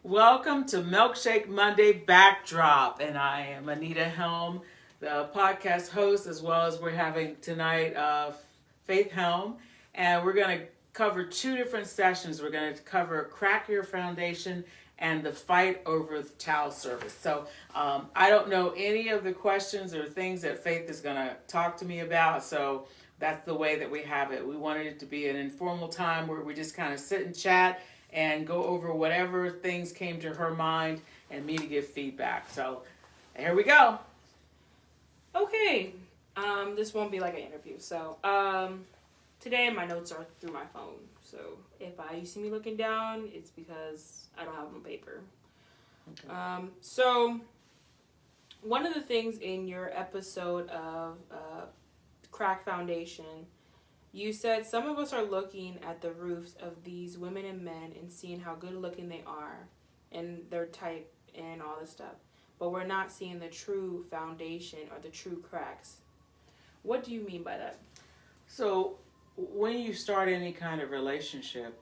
Welcome to Milkshake Monday Backdrop, and I am Anita Helm, the podcast host, as well as we're having tonight Faith Helm, and we're going to cover two different sessions. We're going to cover Crack Your Foundation and the fight over the towel service. So I don't know any of the questions or things that Faith is going to talk to me about, so that's the way that we have it. We wanted it to be an informal time where we just kind of sit and chat and go over whatever things came to her mind and me to give feedback. So here we go. Okay, this won't be like an interview. So today my notes are through my phone. So if you see me looking down, it's because I don't have them on paper. Okay. So one of the things in your episode of Crack Foundation, you said some of us are looking at the roofs of these women and men and seeing how good looking they are and their type and all this stuff. But we're not seeing the true foundation or the true cracks. What do you mean by that? So when you start any kind of relationship,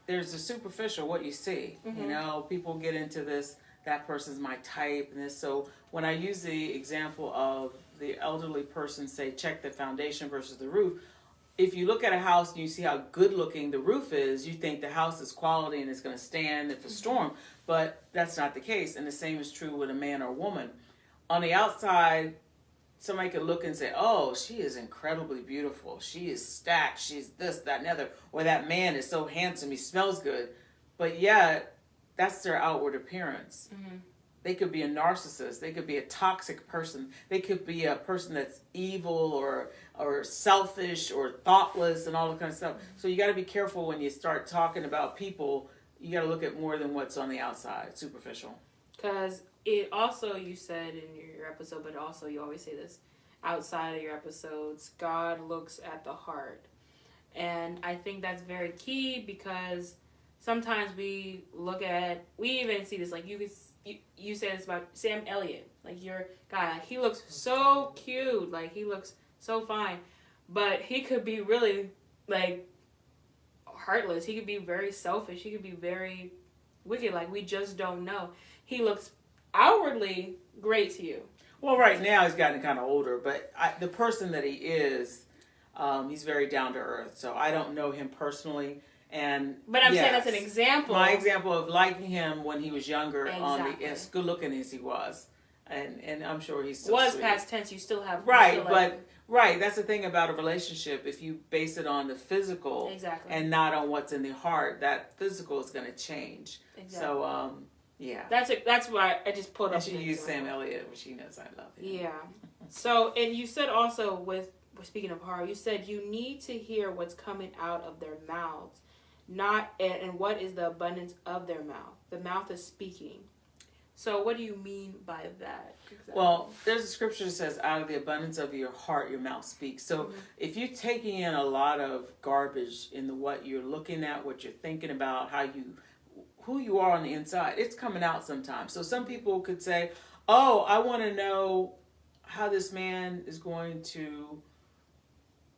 there's the superficial, what you see. Mm-hmm. You know, people get into this, that person's my type, and this. So when I use the example of the elderly person, say, check the foundation versus the roof, if you look at a house and you see how good looking the roof is, you think the house is quality and it's going to stand if a storm, but that's not the case. And the same is true with a man or a woman. On the outside, somebody could look and say, oh, she is incredibly beautiful. She is stacked. She's this, that, and the other. Or that man is so handsome. He smells good. But yet, that's their outward appearance. Mm-hmm. They could be a narcissist. They could be a toxic person. They could be a person that's evil or selfish or thoughtless and all that kind of stuff. So you got to be careful when you start talking about people. You got to look at more than what's on the outside, superficial. Because it also, you said in your episode, but also you always say this outside of your episodes, God looks at the heart. And I think that's very key because sometimes we even see this, like you said this about Sam Elliott, like your guy, he looks so cute, like he looks so fine, but he could be really like heartless. He could be very selfish. He could be very wicked. Like we just don't know. He looks outwardly great to you. Well, right now he's gotten kind of older, but the person that he is, he's very down to earth. So I don't know him personally. But I'm saying that's an example. My example of liking him when he was younger, exactly. As good looking as he was, and I'm sure he's still was sweet. Past tense. You still have right, but right. That's the thing about a relationship. If you base it on the physical, exactly, and not on what's in the heart, that physical is going to change. Exactly. So, yeah. That's why I just pulled up. And she used Sam Elliott, which she knows I love him. Yeah. So, and you said also speaking of heart, you said you need to hear what's coming out of their mouths. And what is the abundance of their mouth? The mouth is speaking. So what do you mean by that? Exactly? Well, there's a scripture that says, out of the abundance of your heart, your mouth speaks. So if you're taking in a lot of garbage in what you're looking at, what you're thinking about, who you are on the inside, it's coming out sometimes. So some people could say, oh, I want to know how this man is going to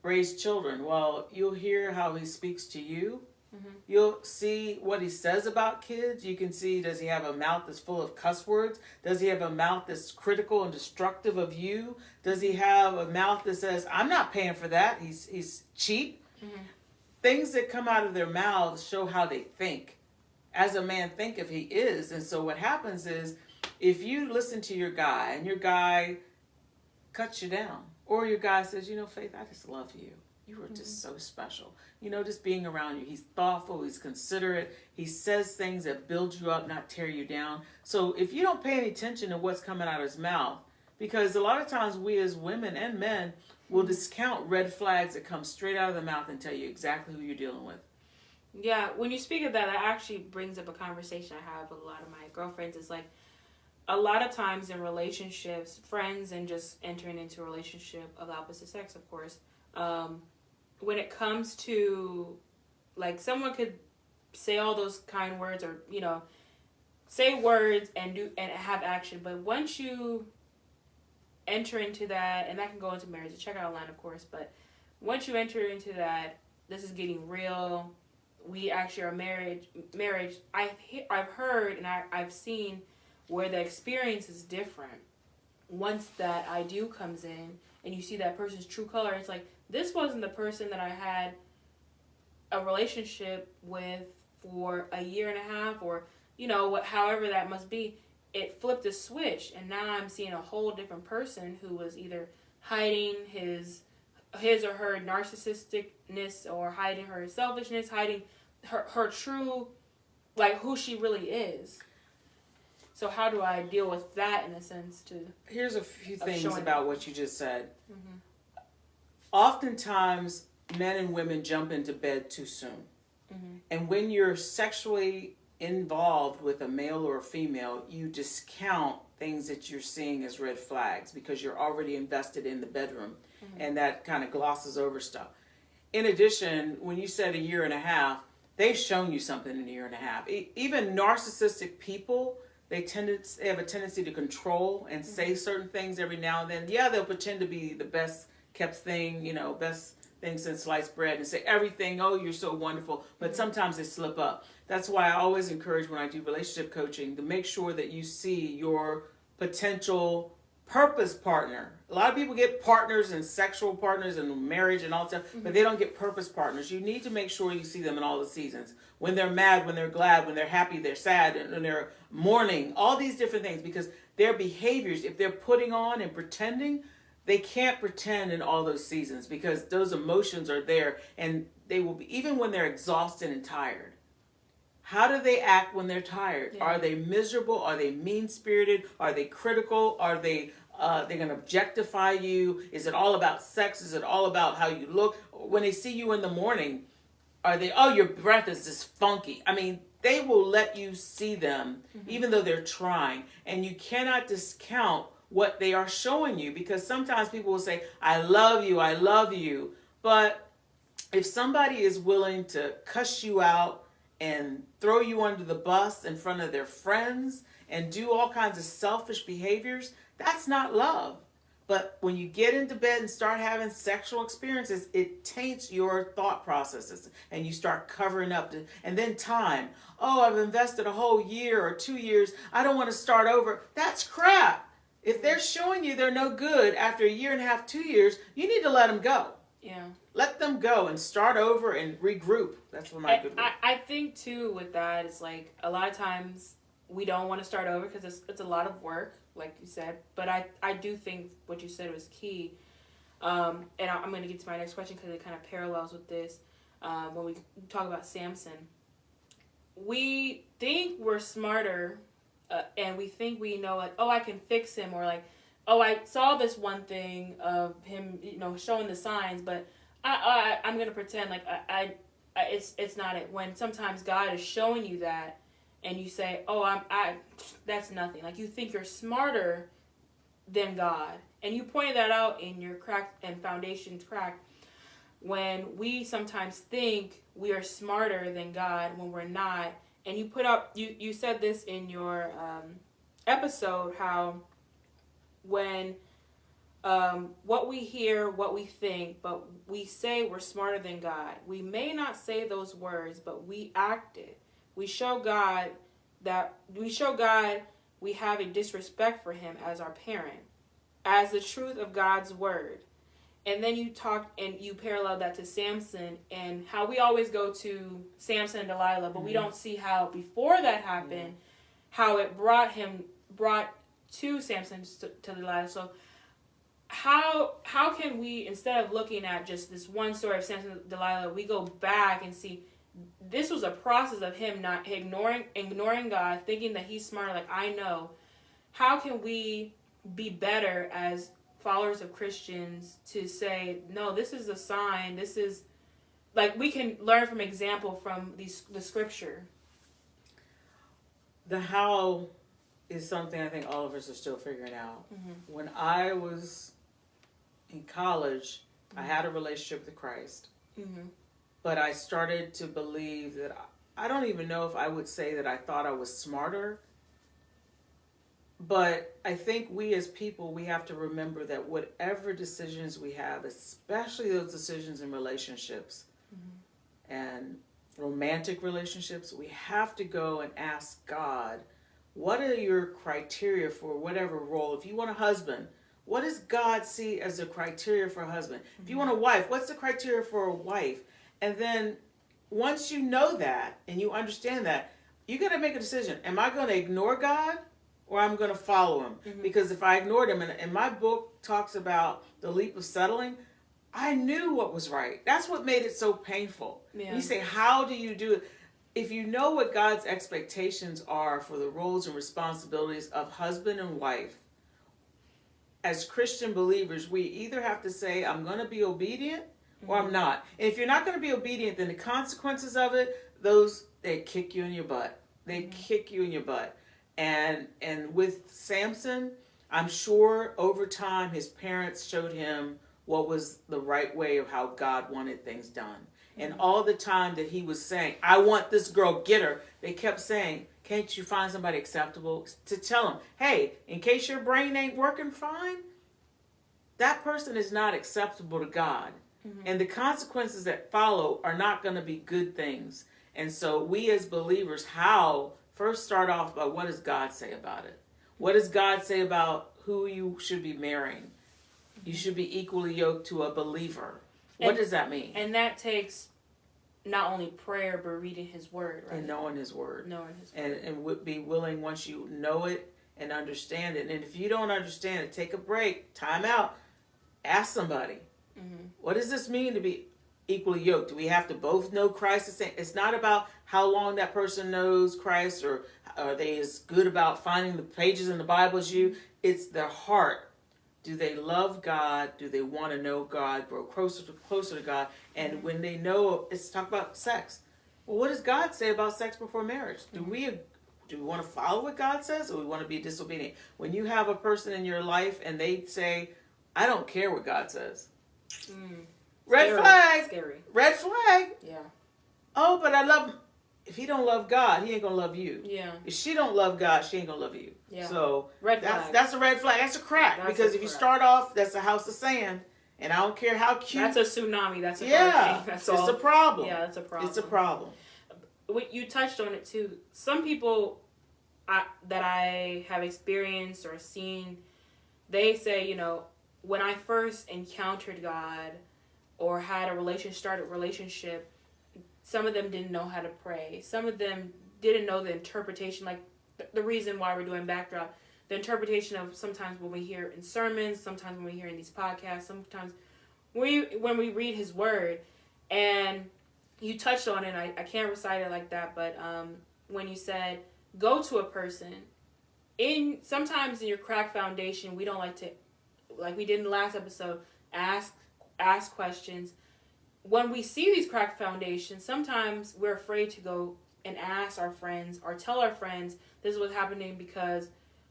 raise children. Well, you'll hear how he speaks to you. Mm-hmm. You'll see what he says about kids. You can see, does he have a mouth that's full of cuss words? Does he have a mouth that's critical and destructive of you? Does he have a mouth that says, I'm not paying for that, he's cheap? Mm-hmm. Things that come out of their mouths show how they think. As a man thinketh he is. And so what happens is, if you listen to your guy and your guy cuts you down, or your guy says, Faith, I just love you. You are just so special. Just being around you. He's thoughtful. He's considerate. He says things that build you up, not tear you down. So if you don't pay any attention to what's coming out of his mouth, because a lot of times we as women and men will discount red flags that come straight out of the mouth and tell you exactly who you're dealing with. Yeah, when you speak of that, that actually brings up a conversation I have with a lot of my girlfriends. It's like, a lot of times in relationships, friends and just entering into a relationship of the opposite sex, of course, when it comes to, like, someone could say all those kind words or, say words and have action. But once you enter into that, and that can go into marriage, check out online, of course, but once you enter into that, this is getting real, we actually are marriage, I've heard and I've seen where the experience is different. Once that ideal comes in and you see that person's true color, it's like, this wasn't the person that I had a relationship with for a year and a half, or, you know, however that must be. It flipped a switch, and now I'm seeing a whole different person who was either hiding his or her narcissisticness, or hiding her selfishness, hiding her true, like, who she really is. So how do I deal with that, in a sense, too? Here's a few things about what you just said. Mm-hmm. Oftentimes, men and women jump into bed too soon. Mm-hmm. And when you're sexually involved with a male or a female, you discount things that you're seeing as red flags because you're already invested in the bedroom. Mm-hmm. And that kind of glosses over stuff. In addition, when you said a year and a half, they've shown you something in a year and a half. Even narcissistic people, they have a tendency to control and say certain things every now and then. Yeah, they'll pretend to be the best kept thing, you know, best thing since sliced bread, and say everything, oh, you're so wonderful. But sometimes they slip up. That's why I always encourage, when I do relationship coaching, to make sure that you see your potential purpose partner. A lot of people get partners and sexual partners and marriage and all that stuff, but they don't get purpose partners. You need to make sure you see them in all the seasons. When they're mad, when they're glad, when they're happy, they're sad, and when they're mourning, all these different things, because their behaviors, if they're putting on and pretending, they can't pretend in all those seasons, because those emotions are there, and they will be, even when they're exhausted and tired. How do they act when they're tired? Yeah. Are they miserable? Are they mean-spirited? Are they critical? Are they they're going to objectify you? Is it all about sex? Is it all about how you look? When they see you in the morning, are they, oh, your breath is just funky? I mean, they will let you see them, even though they're trying. And you cannot discount what they are showing you, because sometimes people will say, I love you. But if somebody is willing to cuss you out and throw you under the bus in front of their friends and do all kinds of selfish behaviors, that's not love. But when you get into bed and start having sexual experiences, it taints your thought processes, and you start covering up. And then time. Oh, I've invested a whole year or 2 years. I don't want to start over. That's crap. If they're showing you they're no good after a year and a half, 2 years, you need to let them go. Yeah. Let them go and start over and regroup. That's what my good word. I think, too, with that, it's like a lot of times we don't want to start over because it's a lot of work, like you said. But I do think what you said was key. And I'm going to get to my next question because it kind of parallels with this. When we talk about Samson, we think we're smarter and we think we know, like, oh, I can fix him, or like, oh, I saw this one thing of him, you know, showing the signs, but I'm gonna pretend like it's not it. When sometimes God is showing you that, and you say, oh, that's nothing. Like, you think you're smarter than God, and you pointed that out in your Crack and Foundations Crack. When we sometimes think we are smarter than God when we're not, and you put up, you said this in your episode, how when what we hear, what we think, but we say we're smarter than God. We may not say those words, but we act it. We show God we have a disrespect for him as our parent, as the truth of God's word. And then you talk and you parallel that to Samson, and how we always go to Samson and Delilah, but we don't see how before that happened, how it brought to Samson to Delilah. So how can we, instead of looking at just this one story of Samson and Delilah, we go back and see this was a process of him not ignoring God, thinking that he's smarter, like, I know. How can we be better as followers of Christians to say, no, this is a sign, this is, like, we can learn from example from the scripture? The how is something I think all of us are still figuring out. When I was in college, I had a relationship with Christ, but I started to believe that, I don't even know if I would say that I thought I was smarter, but I think we as people, we have to remember that whatever decisions we have, especially those decisions in relationships, and romantic relationships, we have to go and ask God, what are your criteria for whatever role? If you want a husband, what does God see as the criteria for a husband? If you want a wife, what's the criteria for a wife? And then once you know that and you understand that, you got to make a decision. Am I going to ignore God or I'm going to follow him? Because if I ignored him, and my book talks about the leap of settling, I knew what was right. That's what made it so painful. Yeah. You say, how do you do it? If you know what God's expectations are for the roles and responsibilities of husband and wife, as Christian believers, we either have to say, I'm going to be obedient or I'm not. And if you're not going to be obedient, then the consequences of it, they kick you in your butt. They kick you in your butt. And with Samson, I'm sure over time his parents showed him what was the right way of how God wanted things done. And all the time that he was saying, I want this girl, get her, they kept saying, can't you find somebody acceptable? To tell him, hey, in case your brain ain't working fine, that person is not acceptable to God. And the consequences that follow are not going to be good things. And so we as believers, first start off by what does God say about it? What does God say about who you should be marrying? You should be equally yoked to a believer. What does that mean? And that takes not only prayer, but reading his word, right? And knowing his word. Knowing his word. And be willing, once you know it and understand it. And if you don't understand it, take a break, time out, ask somebody. What does this mean to be equally yoked? Do we have to both know Christ? It's not about how long that person knows Christ, or are they as good about finding the pages in the Bible as you. It's their heart. Do they love God? Do they want to know God, grow closer to God? And when they know, it's talk about sex. Well, what does God say about sex before marriage? Do we want to follow what God says, or we want to be disobedient? When you have a person in your life and they say, I don't care what God says. Red flag. Scary. Red flag. Yeah. Oh, but I love him. If he don't love God, he ain't gonna love you. Yeah. If she don't love God, she ain't gonna love you. Yeah. So red flag. That's a red flag. That's a crack. Because if you start off, that's a house of sand, and I don't care how cute. That's a tsunami. That's a hurricane. That's it's a problem. Yeah, that's a problem. It's a problem. You touched on it too. Some people that I have experienced or seen, they say, when I first encountered God or had started a relationship, some of them didn't know how to pray. Some of them didn't know the interpretation, like the reason why we're doing Backdrop, the interpretation of sometimes when we hear in sermons, sometimes when we hear in these podcasts, sometimes when we read his word. And you touched on it, I can't recite it like that, but when you said, go to a person, sometimes in your crack foundation, we don't like to, like we did in the last episode, ask questions. When we see these cracked foundations, sometimes we're afraid to go and ask our friends or tell our friends this is what's happening, because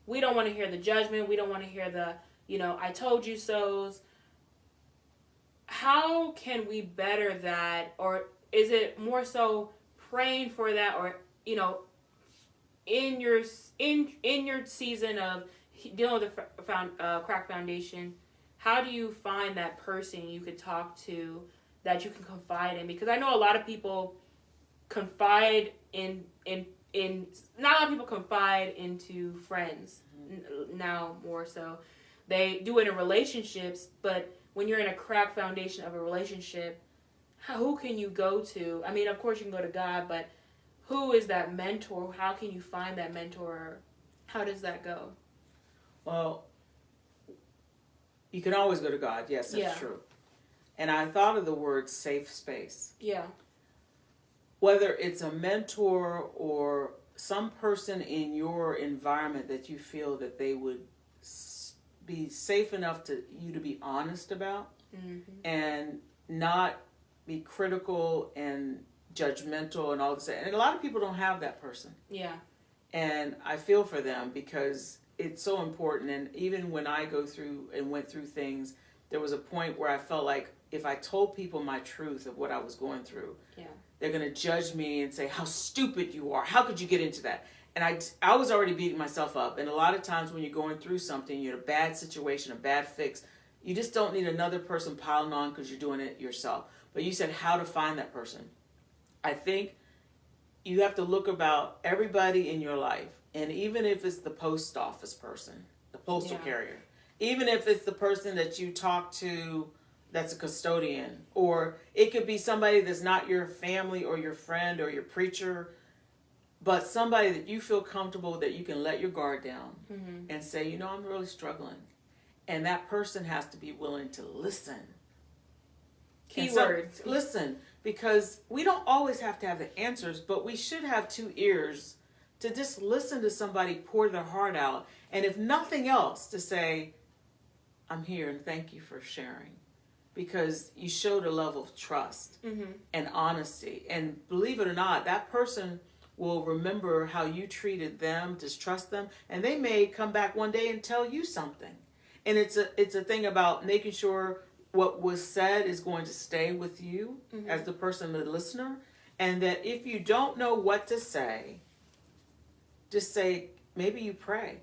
we don't want to hear the judgment. We don't want to hear the, I told you so's. How can we better that? Or is it more so praying for that, or, in your season of dealing with the crack foundation, how do you find that person you could talk to that you can confide in? Because I know a lot of people confide in not a lot of people confide into friends now, more so. They do it in relationships, but when you're in a crack foundation of a relationship, who can you go to? I mean, of course you can go to God, but who is that mentor? How can you find that mentor? How does that go? Well, you can always go to God. Yes, that's true. And I thought of the word safe space. Yeah. Whether it's a mentor or some person in your environment that you feel that they would be safe enough to you to be honest about, and not be critical and judgmental and all this. And a lot of people don't have that person. Yeah. And I feel for them because it's so important. And even when I went through things, there was a point where I felt like if I told people my truth of what I was going through, they're going to judge me and say, how stupid you are. How could you get into that? And I was already beating myself up. And a lot of times when you're going through something, you're in a bad situation, a bad fix, you just don't need another person piling on because you're doing it yourself. But you said how to find that person. I think you have to look about everybody in your life. And even if it's the post office person, the postal carrier, even if it's the person that you talk to that's a custodian, or it could be somebody that's not your family or your friend or your preacher, but somebody that you feel comfortable that you can let your guard down and say, you know, I'm really struggling. And that person has to be willing to listen. Keywords. Listen, because we don't always have to have the answers, but we should have 2 ears to just listen to somebody pour their heart out. And if nothing else, to say, I'm here and thank you for sharing. Because you showed a level of trust and honesty. And believe it or not, that person will remember how you treated them, distrust them, and they may come back one day and tell you something. And it's a thing about making sure what was said is going to stay with you as the person, the listener, and that if you don't know what to say, just say, maybe you pray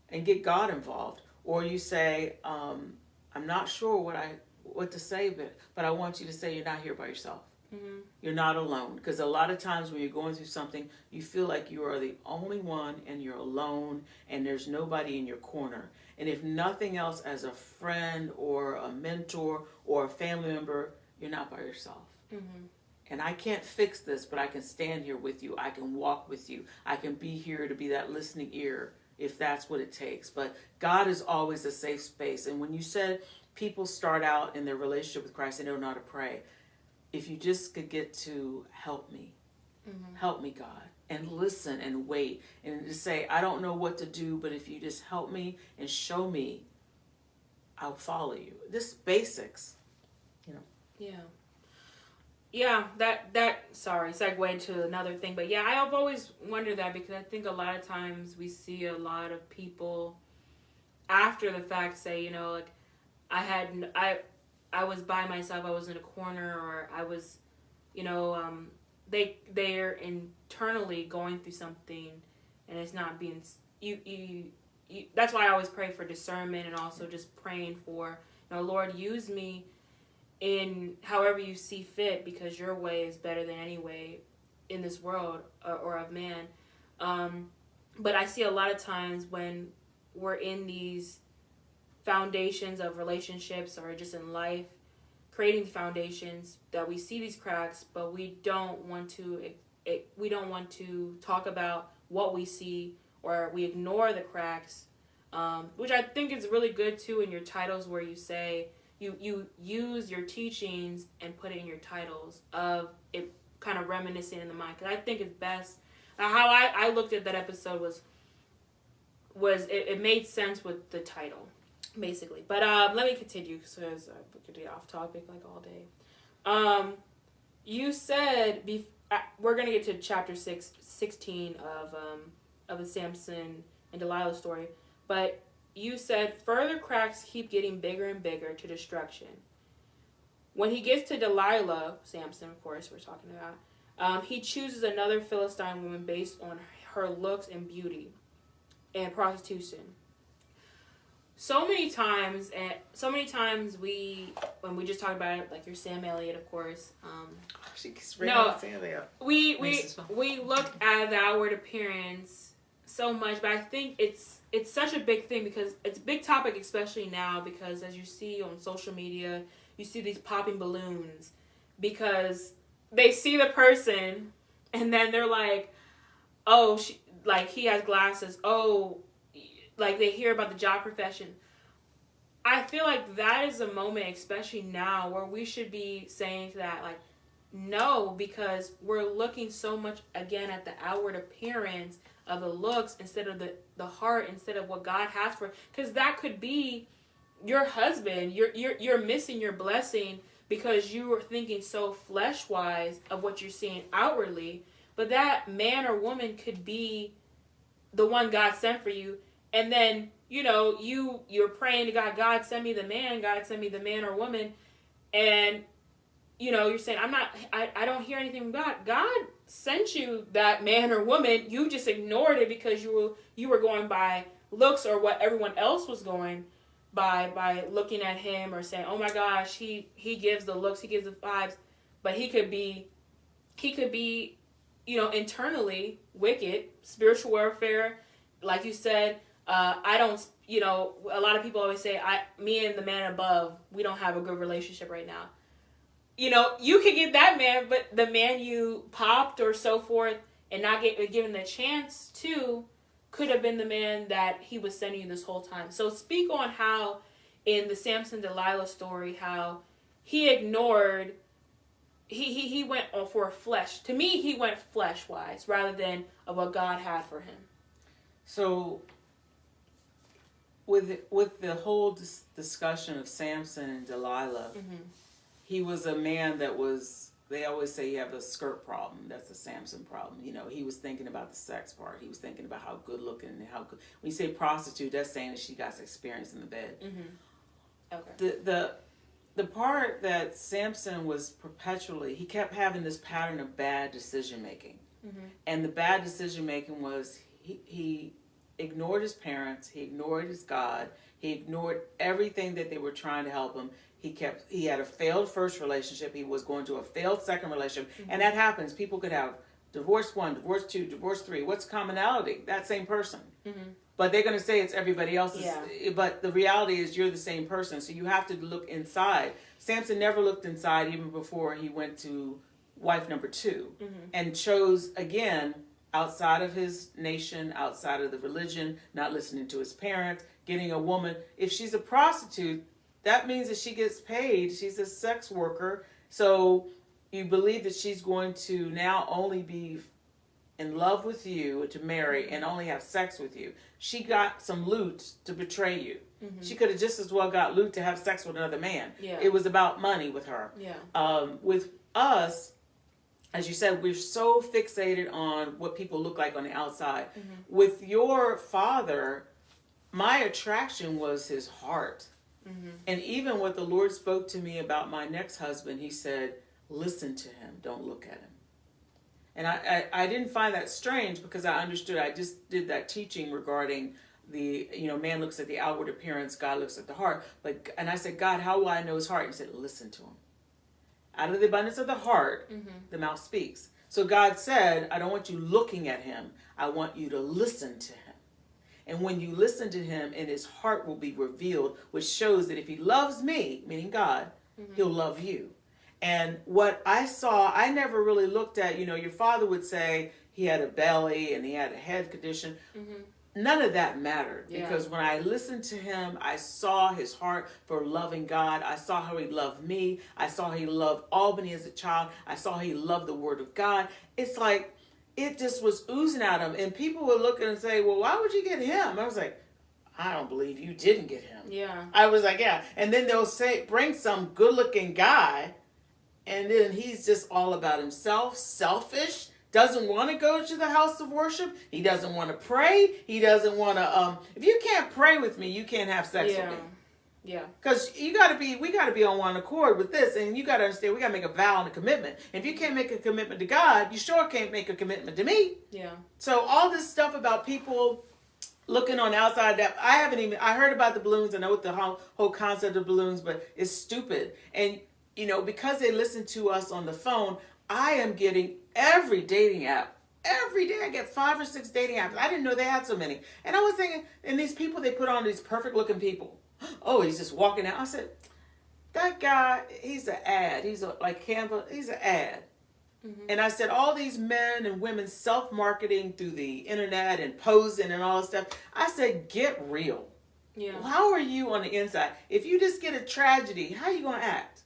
and get God involved, or you say, I'm not sure what to say, but I want you to say you're not here by yourself. You're not alone. Because a lot of times when you're going through something, you feel like you are the only one and you're alone and there's nobody in your corner. And if nothing else, as a friend or a mentor or a family member, you're not by yourself. And I can't fix this, but I can stand here with you. I can walk with you. I can be here to be that listening ear if that's what it takes. But God is always a safe space. And when you said people start out in their relationship with Christ and they don't know how to pray, if you just could get to help me, God, and listen and wait and just say, I don't know what to do, but if you just help me and show me, I'll follow you. Just basics, you know. Yeah, that sorry, segue to another thing, but yeah, I've always wondered that, because I think a lot of times we see a lot of people after the fact say, you know, like, I was by myself, I was in a corner, or I was, you know, they're internally going through something, and it's not being, you that's why I always pray for discernment, and also just praying for, you know, Lord, use me in however you see fit, because your way is better than any way in this world or of man. But I see a lot of times when we're in these foundations of relationships or just in life, creating foundations, that we see these cracks, but we don't want to talk about what we see, or we ignore the cracks, which I think is really good too in your titles, where you say you use your teachings and put it in your titles, of it kind of reminiscing in the mind, because I think it's best. How I looked at that episode was it made sense with the title, basically. But let me continue, because we could get off topic like all day. You said we're gonna get to chapter 16 of the Samson and Delilah story, but you said further cracks keep getting bigger and bigger to destruction. When he gets to Delilah, Samson, of course, we're talking about, he chooses another Philistine woman based on her looks and beauty and prostitution. So many times when we just talked about it, like your Sam Elliott, of course. She keeps bringing up Sam Elliott. We look at the outward appearance so much, but I think it's such a big thing, because it's a big topic, especially now, because as you see on social media, you see these popping balloons, because they see the person and then they're like, oh, he has glasses. Oh, like they hear about the job profession. I feel like that is a moment, especially now, where we should be saying to that, like, no, because we're looking so much, again, at the outward appearance of the looks instead of the heart, instead of what God has for, because that could be your husband. You're missing your blessing because you were thinking so flesh-wise of what you're seeing outwardly, but that man or woman could be the one God sent for you. And then, you know, you're praying to God, God send me the man, God send me the man or woman, and you know, you're saying, I don't hear anything from God. God sent you that man or woman. You just ignored it because you were going by looks or what everyone else was going by looking at him or saying, oh my gosh, he gives the looks, he gives the vibes, but he could be he could be, internally wicked, spiritual warfare. Like you said, I don't, a lot of people always say, me and the man above, we don't have a good relationship right now. You could get that man, but the man you popped or so forth and not given the chance to could have been the man that he was sending you this whole time. So speak on how in the Samson Delilah story, how he ignored, he went for flesh. To me, he went flesh-wise rather than of what God had for him. So with the whole discussion of Samson and Delilah, he was a man that was, they always say you have a skirt problem. That's a Samson problem. He was thinking about the sex part. He was thinking about how good looking and how good. When you say prostitute, that's saying that she got experience in the bed. Okay. The part that Samson was perpetually, he kept having this pattern of bad decision making. And the bad decision making was he ignored his parents, he ignored his God, he ignored everything that they were trying to help him. He had a failed first relationship. He was going to a failed second relationship. And that happens. People could have divorce 1, divorce 2, divorce 3. What's commonality? That same person. But they're going to say it's everybody else's. Yeah. But the reality is you're the same person. So you have to look inside. Samson never looked inside even before he went to wife number 2. And chose, again, outside of his nation, outside of the religion, not listening to his parents, getting a woman. If she's a prostitute, that means that she gets paid. She's a sex worker. So you believe that she's going to now only be in love with you to marry and only have sex with you. She got some loot to betray you. She could have just as well got loot to have sex with another man. Yeah. It was about money with her. Yeah. With us, as you said, we're so fixated on what people look like on the outside. With your father, my attraction was his heart. And even what the Lord spoke to me about my next husband, he said, listen to him, don't look at him. And I didn't find that strange because I understood. I just did that teaching regarding the, man looks at the outward appearance, God looks at the heart. And I said, God, how will I know his heart? He said, listen to him. Out of the abundance of the heart, the mouth speaks. So God said, I don't want you looking at him. I want you to listen to him. And when you listen to him, and his heart will be revealed, which shows that if he loves me, meaning God, he'll love you. And what I saw, I never really looked at, your father would say he had a belly and he had a head condition. None of that mattered because when I listened to him, I saw his heart for loving God. I saw how he loved me. I saw how he loved Albany as a child. I saw how he loved the Word of God. It's like, it just was oozing out of him. And people would look and say, well, why would you get him? I was like, I don't believe you didn't get him. Yeah. I was like, yeah. And then they'll say, bring some good looking guy. And then he's just all about himself, selfish, doesn't want to go to the house of worship. He doesn't want to pray. He doesn't want to, if you can't pray with me, you can't have sex with me. Yeah. Because we got to be on one accord with this. And you got to understand, we got to make a vow and a commitment. If you can't make a commitment to God, you sure can't make a commitment to me. Yeah. So all this stuff about people looking on the outside, that I heard about the balloons. I know what the whole concept of balloons, but it's stupid. And, because they listen to us on the phone, I am getting every dating app. Every day I get 5 or 6 dating apps. I didn't know they had so many. And I was thinking, and these people, they put on these perfect looking people. Oh, he's just walking out. I said, that guy, he's an ad. He's like Canva, he's an ad. And I said, all these men and women self-marketing through the internet and posing and all this stuff. I said, get real. Yeah. Well, how are you on the inside? If you just get a tragedy, how are you going to act?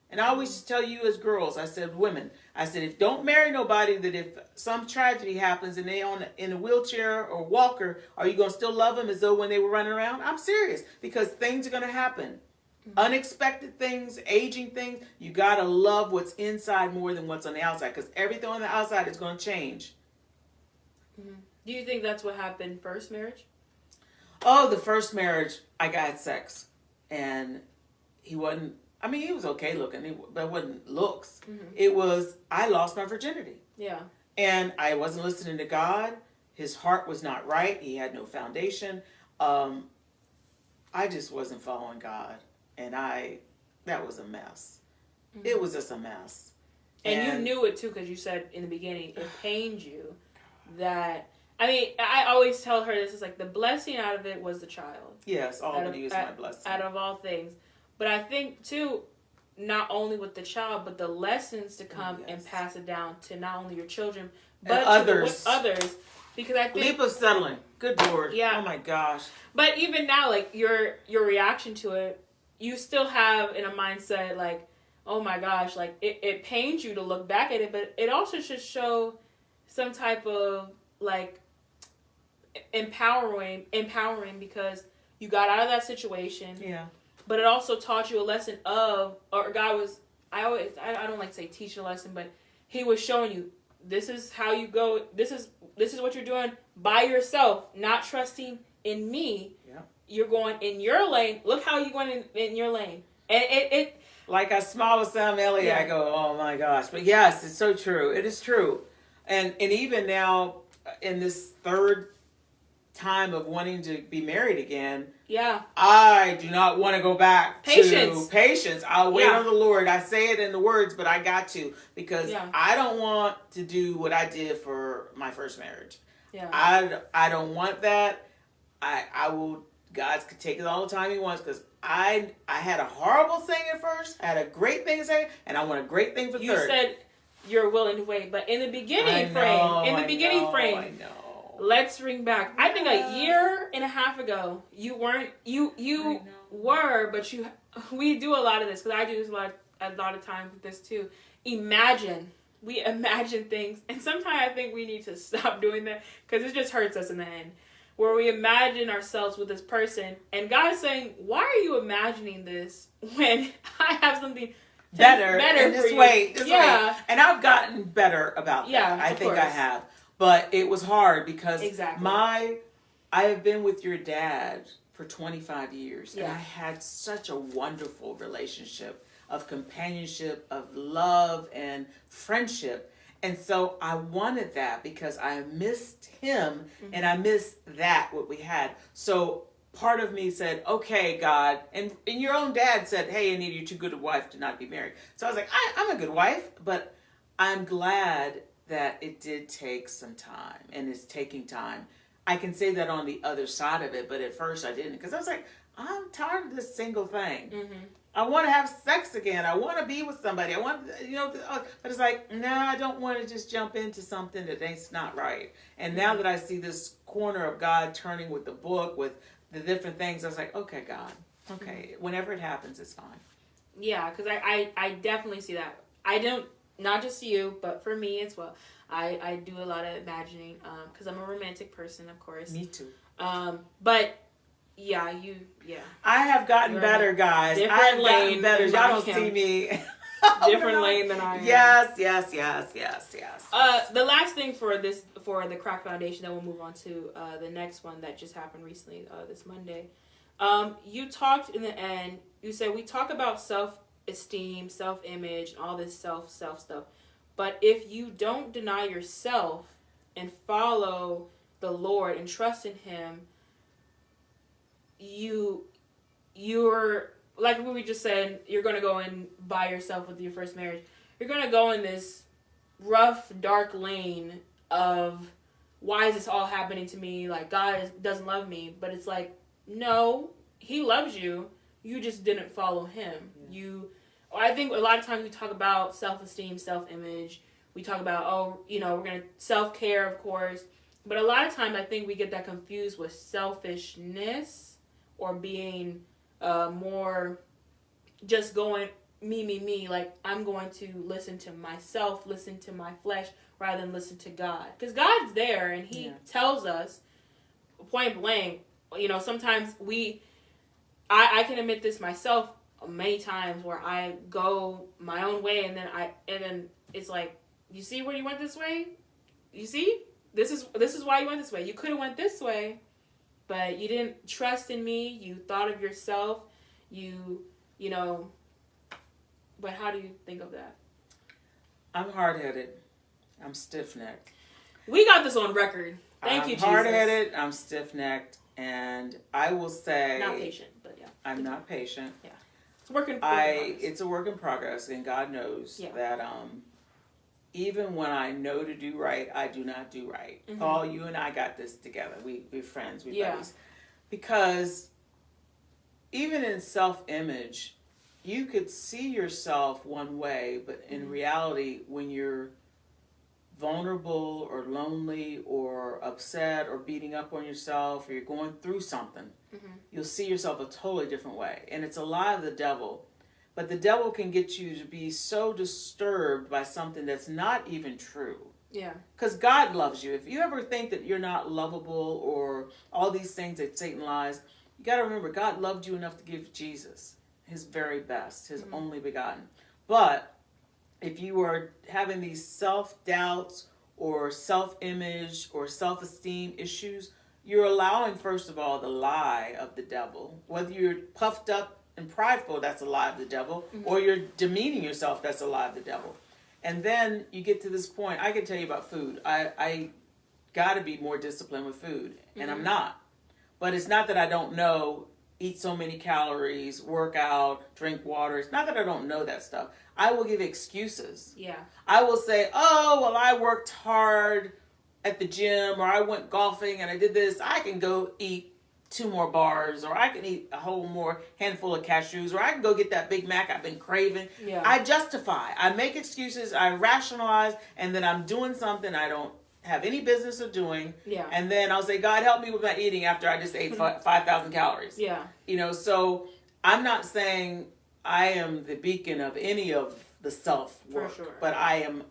And I always tell you as girls, I said, women, I said, if don't marry nobody that if some tragedy happens and they in a wheelchair or walker, are you going to still love them as though when they were running around? I'm serious, because things are going to happen. Unexpected things, aging things. You got to love what's inside more than what's on the outside, because everything on the outside is going to change. Do you think that's what happened first marriage? Oh, the first marriage, I got sex. And he wasn't, he was okay looking, but it wasn't looks. It was, I lost my virginity. Yeah. And I wasn't listening to God. His heart was not right. He had no foundation. I just wasn't following God. And that was a mess. It was just a mess. And you knew it too, because you said in the beginning it pained you. That I mean, I always tell her this is like the blessing out of it was the child. Yes, Albany is my blessing. Out of all things, but I think too, not only with the child, but the lessons to come and pass it down to not only your children but others. Others. Because I think leap of settling. Good Lord. Yeah. Oh my gosh. But even now, like your reaction to it, you still have in a mindset like, oh my gosh, like it pains you to look back at it, but it also should show some type of like empowering because you got out of that situation. Yeah. But it also taught you a lesson of, or God was, I don't like to say teach a lesson, but he was showing you, this is how you go, this is what you're doing by yourself, not trusting in me. Yeah. You're going in your lane. Look how you went in your lane. And it like I smile with Sam Elliott, Yeah. I go, oh my gosh. But yes, it's so true. It is true. And even now, in this third time of wanting to be married again, I do not want to go back to patience. I'll wait on the Lord. I say it in the words, but I got to, because I don't want to do what I did for my first marriage. Yeah. I don't want that. I will. God could take it all the time he wants, because I had a horrible thing at first, I had a great thing to say, and I want a great thing for third. You said you're willing to wait, but in the beginning frame, let's ring back. I think a year and a half ago, you weren't. You were, but you. We do a lot of this, because I do this a lot of times with this too. We imagine things, and sometimes I think we need to stop doing that, because it just hurts us in the end. Where we imagine ourselves with this person, and God is saying, "Why are you imagining this when I have something better and for you?" Wait. And I've gotten better about that. Yeah, I think I have. But it was hard because Exactly. I have been with your dad for 25 years. Yeah. And I had such a wonderful relationship of companionship, of love and friendship. And so I wanted that because I missed him and I missed that, what we had. So part of me said, okay, God, and your own dad said, hey, Anita, you're too good a wife to not be married. So I was like, I'm a good wife, but I'm glad that it did take some time, and it's taking time. I can say that on the other side of it, but at first I didn't, because I was like, I'm tired of this single thing. Mm-hmm. I want to have sex again. I want to be with somebody. I want, but it's like, nah, I don't want to just jump into something that ain't not right. And now that I see this corner of God turning with the book, with the different things, I was like, okay, God, okay, whenever it happens, it's fine. Yeah, because I definitely see that. I don't, not just you, but for me as well. I do a lot of imagining, because I'm a romantic person, of course. Me too. But yeah, I have gotten better, guys. I've gotten better. Y'all don't see me. Different lane than I am. Yes. The last thing for the Crack Foundation, then we'll move on to the next one that just happened recently, this Monday. You talked in the end. You said we talk about self-esteem, self-image, and all this self stuff. But if you don't deny yourself and follow the Lord and trust in Him, you're like we just said, you're going to go in by yourself with your first marriage. You're going to go in this rough, dark lane of, why is this all happening to me? Like, God doesn't love me. But it's like, no, He loves you. You just didn't follow Him. Yeah. I think a lot of times we talk about self-esteem, self-image. We talk about, we're going to self-care, of course. But a lot of times I think we get that confused with selfishness, or being more just going me. Like, I'm going to listen to myself, listen to my flesh, rather than listen to God. Because God's there, and He tells us, point blank, sometimes I can admit this myself many times, where I go my own way, and then it's like, you see where you went this way? You see? This is why you went this way. You could have went this way, but you didn't trust in me. You thought of yourself. But how do you think of that? I'm hard-headed. I'm stiff-necked. We got this on record. Thank you, Jesus. I'm hard-headed. I'm stiff-necked. And I will say... Not patient, but yeah. I'm not patient. Yeah. It's a work in progress. It's a work in progress, and God knows that even when I know to do right, I do not do right. Mm-hmm. Paul, you and I got this together. We're friends, we're Yeah. buddies. Because even in self-image, you could see yourself one way, but in reality, when you're vulnerable or lonely or upset or beating up on yourself or you're going through something, you'll see yourself a totally different way. And it's a lie of the devil. But the devil can get you to be so disturbed by something that's not even true. Yeah. Because God loves you. If you ever think that you're not lovable or all these things that Satan lies, you got to remember God loved you enough to give Jesus his very best, his only begotten. But if you are having these self-doubts or self-image or self-esteem issues, you're allowing, first of all, the lie of the devil. Whether you're puffed up and prideful, that's a lie of the devil, or you're demeaning yourself, that's a lie of the devil. And then you get to this point, I can tell you about food. I got to be more disciplined with food, and I'm not. But it's not that I don't know, eat so many calories, work out, drink water. It's not that I don't know that stuff. I will give excuses. Yeah. I will say, oh, well, I worked hard at the gym, or I went golfing and I did this. I can go eat 2 more bars, or I can eat a whole more handful of cashews, or I can go get that Big Mac I've been craving. Yeah. I justify. I make excuses. I rationalize, and then I'm doing something I don't have any business of doing. Yeah. And then I'll say, God, help me with my eating after I just ate 5,000 calories. Yeah. You know, so I'm not saying I am the beacon of any of the self-work, For sure. but I am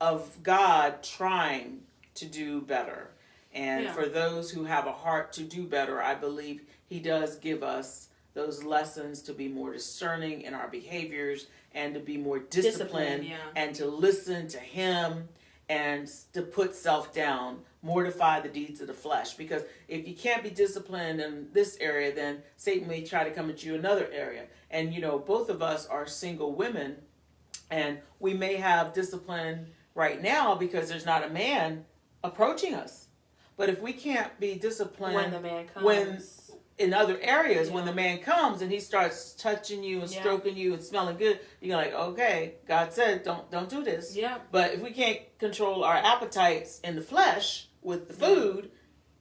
of God trying to do better. And for those who have a heart to do better, I believe he does give us those lessons to be more discerning in our behaviors and to be more disciplined and to listen to him and to put self down, mortify the deeds of the flesh. Because if you can't be disciplined in this area, then Satan may try to come at you in another area. And, you know, both of us are single women, and we may have discipline right now because there's not a man approaching us. But if we can't be disciplined when the man comes, in other areas, when the man comes and he starts touching you and stroking you and smelling good, you're like, okay, God said don't do this. Yeah. But if we can't control our appetites in the flesh with the food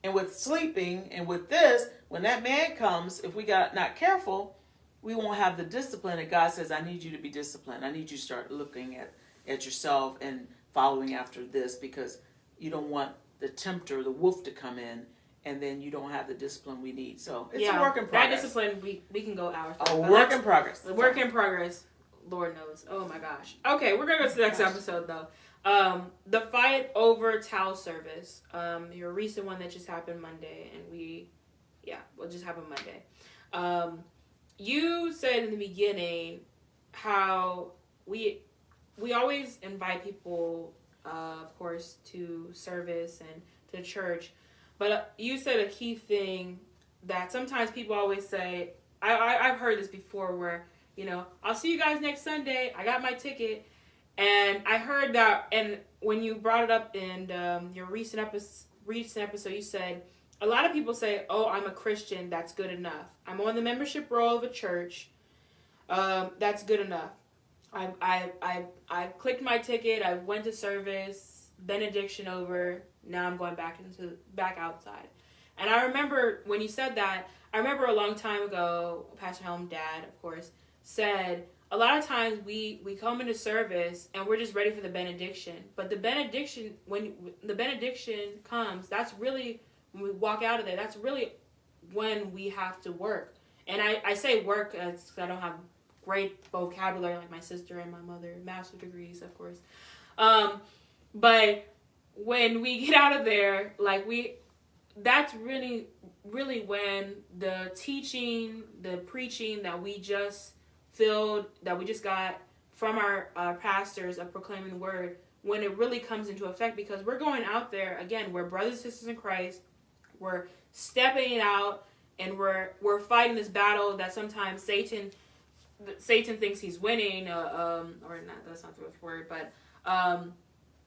and with sleeping and with this, when that man comes, if we got not careful, we won't have the discipline that God says, I need you to be disciplined. I need you to start looking at yourself and following after this, because you don't want the tempter, the wolf, to come in, and then you don't have the discipline we need. So it's a work in progress. That discipline, we can go hours. A work in progress. A work in progress. Lord knows. Oh my gosh. Okay, we're gonna go to the next episode though. The fight over towel service. Your recent one that just happened Monday, and we'll just have a Monday. You said in the beginning how we always invite people, of course, to service and to church. But you said a key thing that sometimes people always say, I've heard this before where, you know, I'll see you guys next Sunday. I got my ticket. And I heard that, and when you brought it up in your recent episode, you said, a lot of people say, oh, I'm a Christian. That's good enough. I'm on the membership roll of a church. That's good enough. I clicked my ticket. I went to service, benediction over. Now I'm going back outside. And I remember when you said that, I remember a long time ago, Pastor Helm, dad, of course, said, a lot of times we come into service and we're just ready for the benediction. But the benediction, when the benediction comes, that's really, when we walk out of there, that's really when we have to work. And I say work because I don't have great vocabulary like my sister and my mother, master's degrees, of course. But when we get out of there, that's really, really when the teaching, the preaching that we just got from our pastors of proclaiming the word, when it really comes into effect, because we're going out there, again, we're brothers and sisters in Christ, we're stepping it out, and we're fighting this battle that sometimes Satan thinks he's winning, or not, that's not the word, but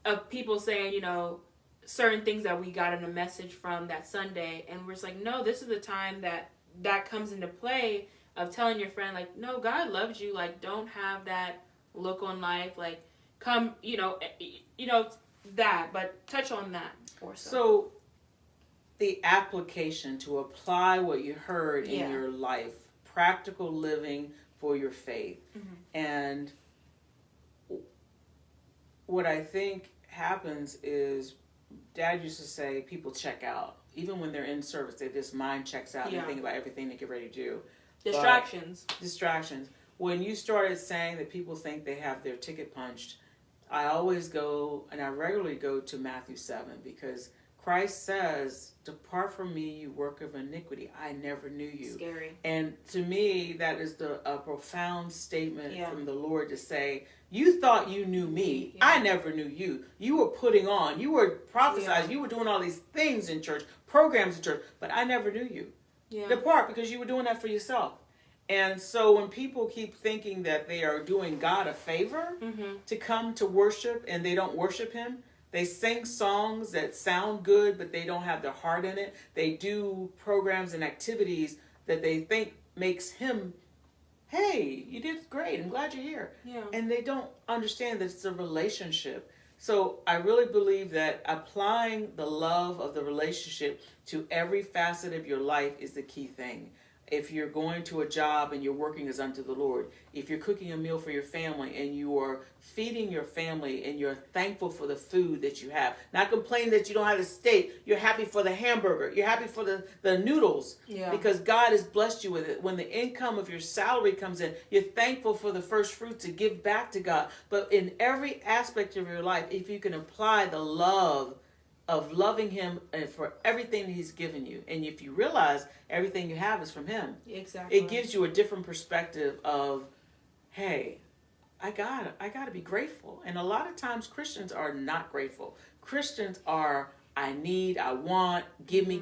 of people saying, you know, certain things that we got in a message from that Sunday, and we're just like, no, this is the time that comes into play of telling your friend, like, no, God loves you, like, don't have that look on life, like, come, that, but touch on that or so. So the application to apply what you heard in Yeah. your life, practical living for your faith. And what I think happens is, Dad used to say people check out. Even when they're in service, they just mind checks out and they think about everything they get ready to do. Distractions. When you started saying that people think they have their ticket punched, I always go, and I regularly go to Matthew 7, because Christ says, "Depart from me, you work of iniquity. I never knew you." Scary. And to me, that is a profound statement from the Lord to say, you thought you knew me. Yeah. I never knew you. You were putting on. You were prophesying. You were doing all these things in church, programs in church, but I never knew you. Yeah. Depart, because you were doing that for yourself. And so when people keep thinking that they are doing God a favor to come to worship and they don't worship him, they sing songs that sound good, but they don't have their heart in it. They do programs and activities that they think makes him, hey, you did great. I'm glad you're here. Yeah. And they don't understand that it's a relationship. So I really believe that applying the love of the relationship to every facet of your life is the key thing. If you're going to a job and you're working as unto the Lord, if you're cooking a meal for your family and you are feeding your family and you're thankful for the food that you have, not complaining that you don't have the steak, you're happy for the hamburger, you're happy for the noodles, because God has blessed you with it. When the income of your salary comes in, you're thankful for the first fruit to give back to God. But in every aspect of your life, if you can apply the love of loving him and for everything that he's given you, and if you realize everything you have is from him, it gives you a different perspective of, hey, I gotta be grateful. And a lot of times Christians are not grateful. Christians are, I need, I want, give me,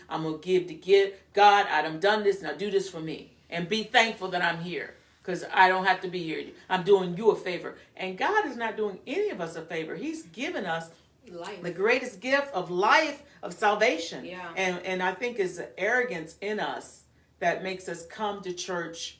I'm gonna give to get. God, I done done this, now do this for me, and be thankful that I'm here, because I don't have to be here. I'm doing you a favor. And God is not doing any of us a favor. He's given us life, the greatest gift of life, of salvation. Yeah. And I think it's the arrogance in us that makes us come to church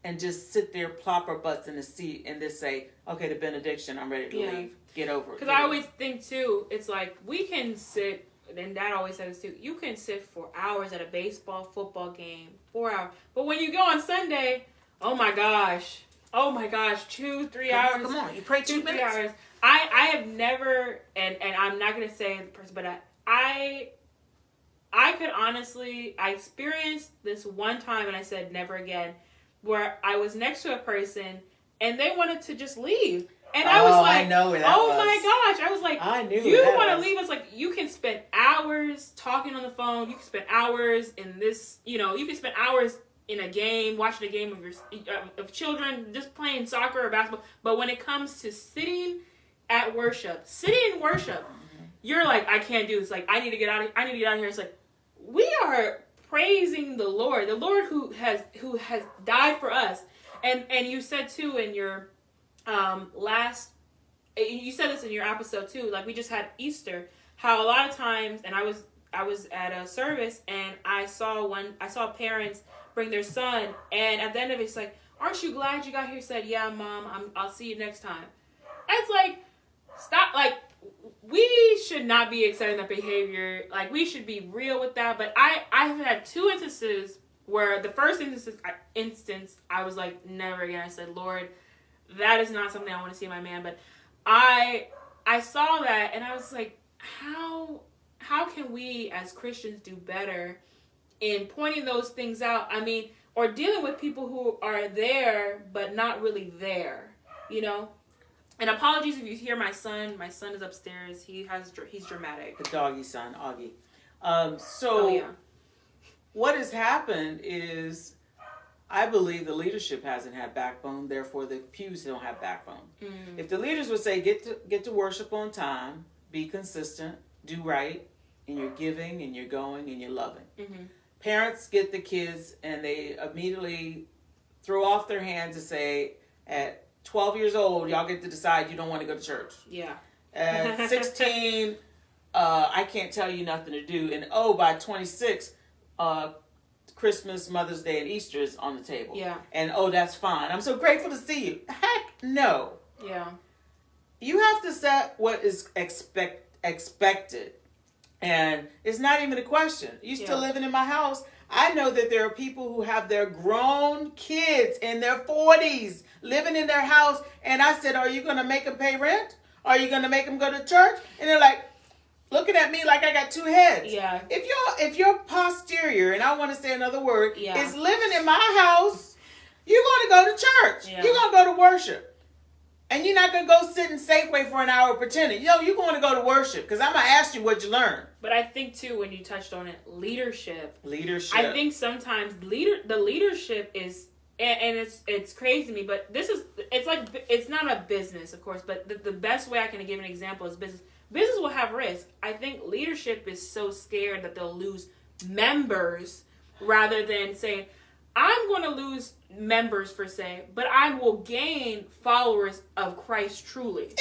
and just sit there, plop our butts in the seat and just say, okay, the benediction, I'm ready to leave. Get over it. Because I always think too, it's like we can sit, and Dad always says too, you can sit for hours at a baseball, football game, 4 hours. But when you go on Sunday, oh my gosh, 2-3 hours. Come on, you pray 2 minutes. 3 hours. I have never, and I'm not going to say the person, but I could honestly, I experienced this one time and I said never again, where I was next to a person and they wanted to just leave. And I was like, I know where that was. My gosh. I was like, I knew you want to leave? It's like, you can spend hours talking on the phone. You can spend hours in this, you can spend hours in a game, watching a game of children, just playing soccer or basketball. But when it comes to sitting in worship, you're like, I can't do this. Like, I need to get out of here. It's like, we are praising the Lord who has died for us. And you said too in your you said this in your episode too, like we just had Easter, how a lot of times, and I was at a service and I saw parents bring their son, and at the end of it, it's like, aren't you glad you got here? Said, yeah, Mom, I'll see you next time. It's like, stop, like, we should not be accepting that behavior. Like, we should be real with that. But I have had 2 instances where the first instance, I was like, never again. I said, Lord, that is not something I want to see in my man. But I saw that and I was like, how can we as Christians do better in pointing those things out? I mean, or dealing with people who are there but not really there, And apologies if you hear my son. My son is upstairs. He's dramatic. The doggy son, Augie. What has happened is, I believe the leadership hasn't had backbone. Therefore, the pews don't have backbone. Mm. If the leaders would say, get to worship on time, be consistent, do right, and you're giving, and you're going, and you're loving. Mm-hmm. Parents get the kids, and they immediately throw off their hands and say, at 12 years old, y'all get to decide you don't want to go to church. Yeah. At 16, I can't tell you nothing to do. And by 26, Christmas, Mother's Day, and Easter is on the table. Yeah. And that's fine. I'm so grateful to see you. Heck no. Yeah. you have to set what is expected. And it's not even a question. You still living in my house. I know that there are people who have their grown kids in their 40s living in their house. And I said, are you going to make them pay rent? Are you going to make them go to church? And they're like, looking at me like I got two heads. Yeah. If your posterior, and I want to say another word, is living in my house, you're going to go to church. Yeah. You're going to go to worship. And you're not going to go sit in Safeway for an hour pretending. You're going to go to worship because I'm going to ask you what you learned. But I think, too, when you touched on it, leadership. Leadership. I think sometimes the leadership is, and it's crazy to me, but it's not a business, of course, but the best way I can give an example is business. Business will have risk. I think leadership is so scared that they'll lose members rather than saying, I'm going to lose members per se, but I will gain followers of Christ truly.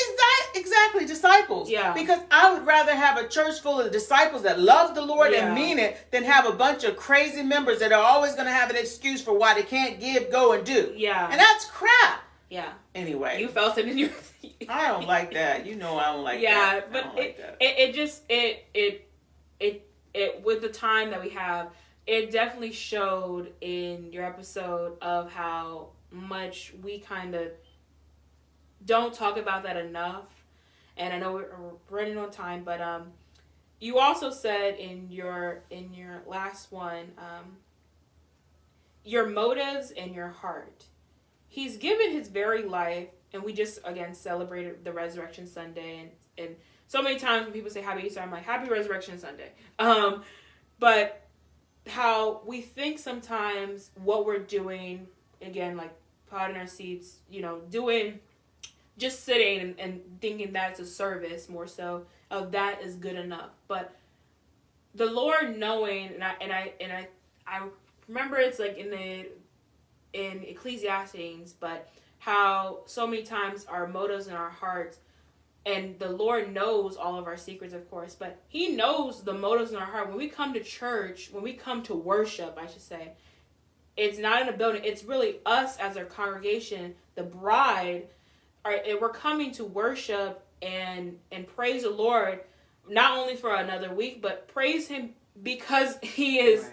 Exactly, disciples. Yeah. Because I would rather have a church full of disciples that love the Lord and mean it than have a bunch of crazy members that are always going to have an excuse for why they can't give, go, and do. Yeah. And that's crap. Yeah. Anyway. You felt it in your... I don't like that. You know I don't like that. Yeah, but it with the time that we have, it definitely showed in your episode of how much we kind of don't talk about that enough. And I know we're running on time, but you also said in your last one, your motives and your heart. He's given his very life, and we just again celebrated the Resurrection Sunday, and so many times when people say Happy Easter, I'm like Happy Resurrection Sunday. But how we think sometimes what we're doing, again, like potting our seeds, doing, just sitting and thinking that's a service more so of that is good enough. But the Lord knowing, and I remember it's like in Ecclesiastes, but how so many times our motives and our hearts, and the Lord knows all of our secrets, of course, but he knows the motives in our heart. When we come to church, when we come to worship, I should say, it's not in a building. It's really us as our congregation, the bride. We're coming to worship and praise the Lord, not only for another week, but praise him because he is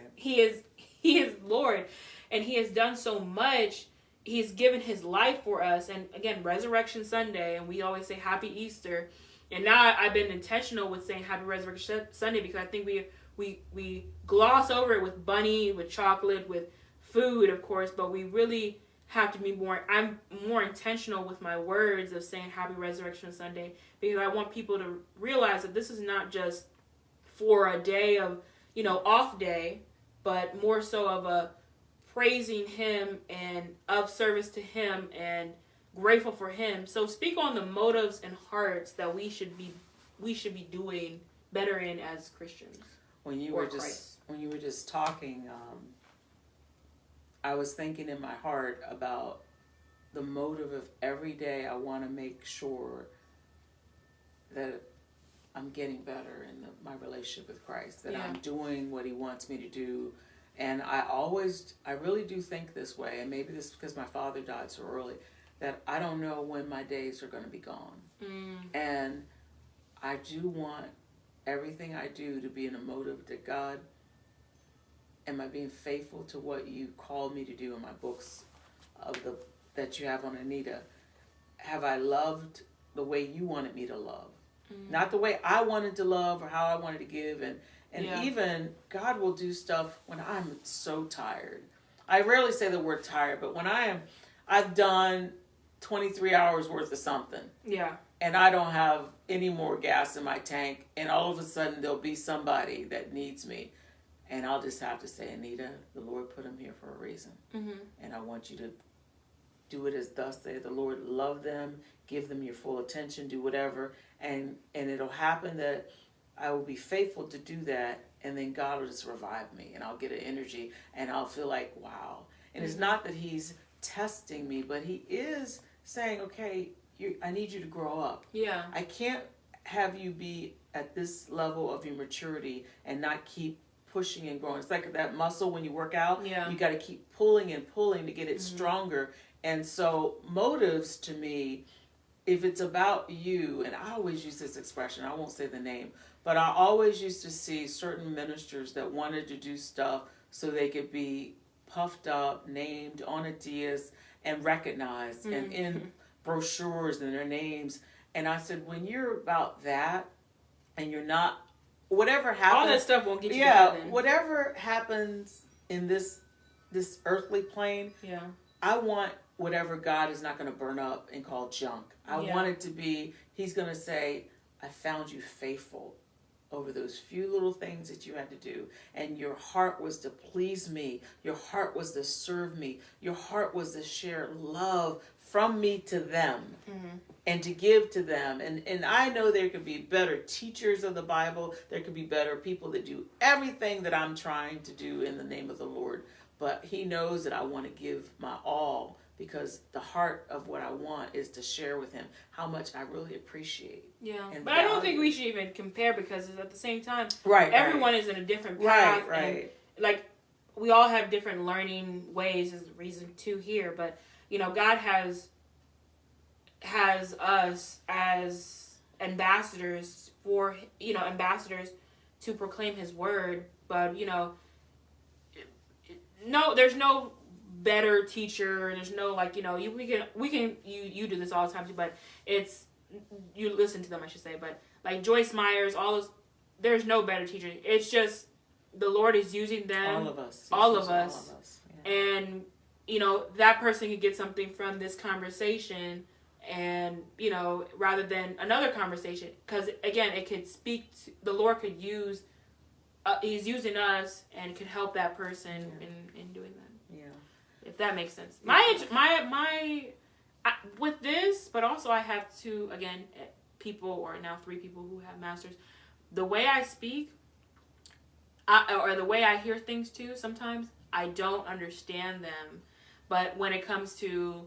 Lord, and he has done so much. He's given his life for us. And again, Resurrection Sunday, and we always say Happy Easter. And now I've been intentional with saying Happy Resurrection Sunday because I think we gloss over it with bunny, with chocolate, with food, of course, but we really have to be I'm more intentional with my words of saying Happy Resurrection Sunday because I want people to realize that this is not just for a day of, off day, but more so of a praising him and of service to him and grateful for him. So speak on the motives and hearts that we should be doing better in as Christians. When you were just talking, I was thinking in my heart about the motive of every day. I want to make sure that I'm getting better in my relationship with Christ, that I'm doing what he wants me to do. And I really do think this way, and maybe this is because my father died so early, that I don't know when my days are going to be gone. And I do want everything I do to be in a motive that God, am I being faithful to what you called me to do in my books that you have on Anita? Have I loved the way you wanted me to love? Not the way I wanted to love or how I wanted to give. And even God will do stuff when I'm so tired. I rarely say the word tired, but when I've done 23 hours worth of something. Yeah. And I don't have any more gas in my tank. And all of a sudden there'll be somebody that needs me. And I'll just have to say, Anita, the Lord put him here for a reason. And I want you to do it as thus saith the Lord. Love them. Give them your full attention. Do whatever. And it'll happen that I will be faithful to do that, and then God will just revive me, and I'll get an energy, and I'll feel like, wow. And it's not that he's testing me, but he is saying, okay, I need you to grow up. Yeah. I can't have you be at this level of your maturity and not keep pushing and growing. It's like that muscle when you work out. Yeah. You got to keep pulling and pulling to get it stronger. And so motives to me if it's about you, and I always use this expression, I won't say the name, but I always used to see certain ministers that wanted to do stuff so they could be puffed up, named on a dais, and recognized, and in brochures and their names. And I said, when you're about that, and you're not, whatever happens, all that stuff won't get you to heaven. Whatever happens in this earthly plane, I want whatever God is not going to burn up and call junk. I want it to be, he's going to say, I found you faithful over those few little things that you had to do. And your heart was to please me. Your heart was to serve me. Your heart was to share love from me to them and to give to them. And I know there could be better teachers of the Bible. There could be better people that do everything that I'm trying to do in the name of the Lord. But he knows that I want to give my all, because the heart of what I want is to share with him how much I really appreciate. Yeah, but I don't think we should even compare, because at the same time, everyone is in a different path. Right. And, like, we all have different learning ways, is the reason to here. But, you know, God has us as ambassadors ambassadors to proclaim his word. But, you know, no, there's no better teacher. There's no, like, you know, you do this all the time too, but it's, you listen to them, I should say, but like Joyce Myers, all those, there's no better teacher. It's just the Lord is using them, all of us. And, you know, that person could get something from this conversation, and, you know, rather than another conversation, because again, it could speak to, the Lord could use, he's using us, and it could help that person in doing that. If that makes sense. With this, but also I have two, again, people, or now 3 people who have masters. The way I speak, or the way I hear things too, sometimes I don't understand them. But when it comes to,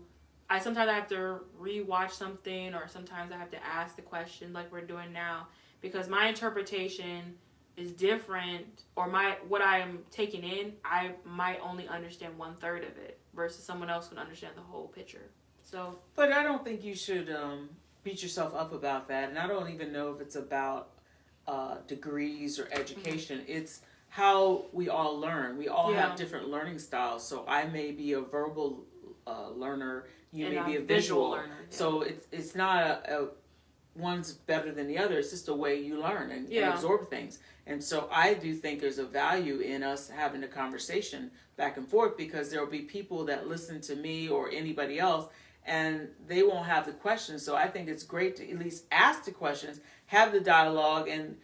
sometimes I have to rewatch something, or sometimes I have to ask the question like we're doing now, because my interpretation is different, or what I am taking in, I might only understand 1/3 of it, versus someone else can understand the whole picture. So, but I don't think you should beat yourself up about that, and I don't even know if it's about degrees or education. It's how we all learn. We all have different learning styles. So I may be a verbal learner, you may be a visual learner. Yeah. So it's not one's better than the other. It's just the way you learn and absorb things. And so I do think there's a value in us having a conversation back and forth, because there will be people that listen to me or anybody else, and they won't have the questions. So I think it's great to at least ask the questions, have the dialogue, and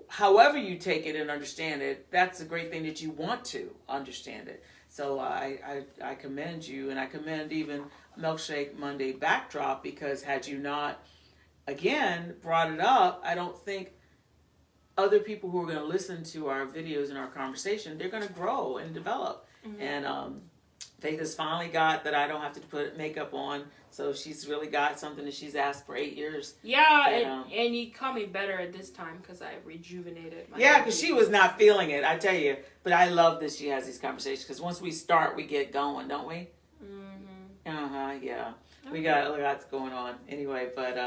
however you take it and understand it, that's a great thing that you want to understand it. So I commend you, and I commend even Milkshake Monday Backdrop, because had you not, again, brought it up, I don't think other people who are going to listen to our videos and our conversation, they're going to grow and develop. And Faith has finally got that I don't have to put makeup on, so she's really got something that she's asked for 8 years. Yeah, and you call me better at this time, because I rejuvenated my because she was not feeling it, I tell you. But I love that she has these conversations, because once we start, we get going, don't we? Yeah. Okay. We got lots going on. Anyway, but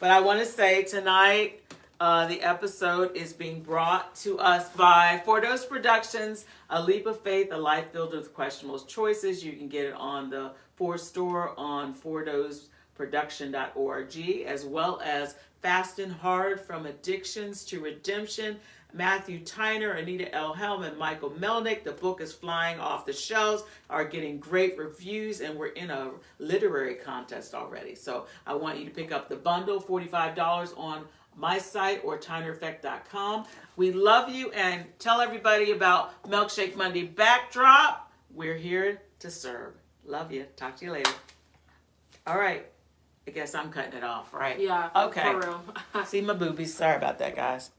I want to say tonight, the episode is being brought to us by Dōes Productions, A Leap of Faith, a life filled with questionable choices. You can get it on the store on DōesProduction.org, as well as Fast and Hard, From Addictions to Redemption. Matthew Tyner, Anita Helm, and Michael Melnick. The book is flying off the shelves, are getting great reviews, and we're in a literary contest already. So I want you to pick up the bundle, $45 on my site or TinerEffect.com. We love you, and tell everybody about Milkshake Monday Backdrop. We're here to serve. Love you. Talk to you later. All right. I guess I'm cutting it off, right? Yeah. Okay. For real. See my boobies. Sorry about that, guys.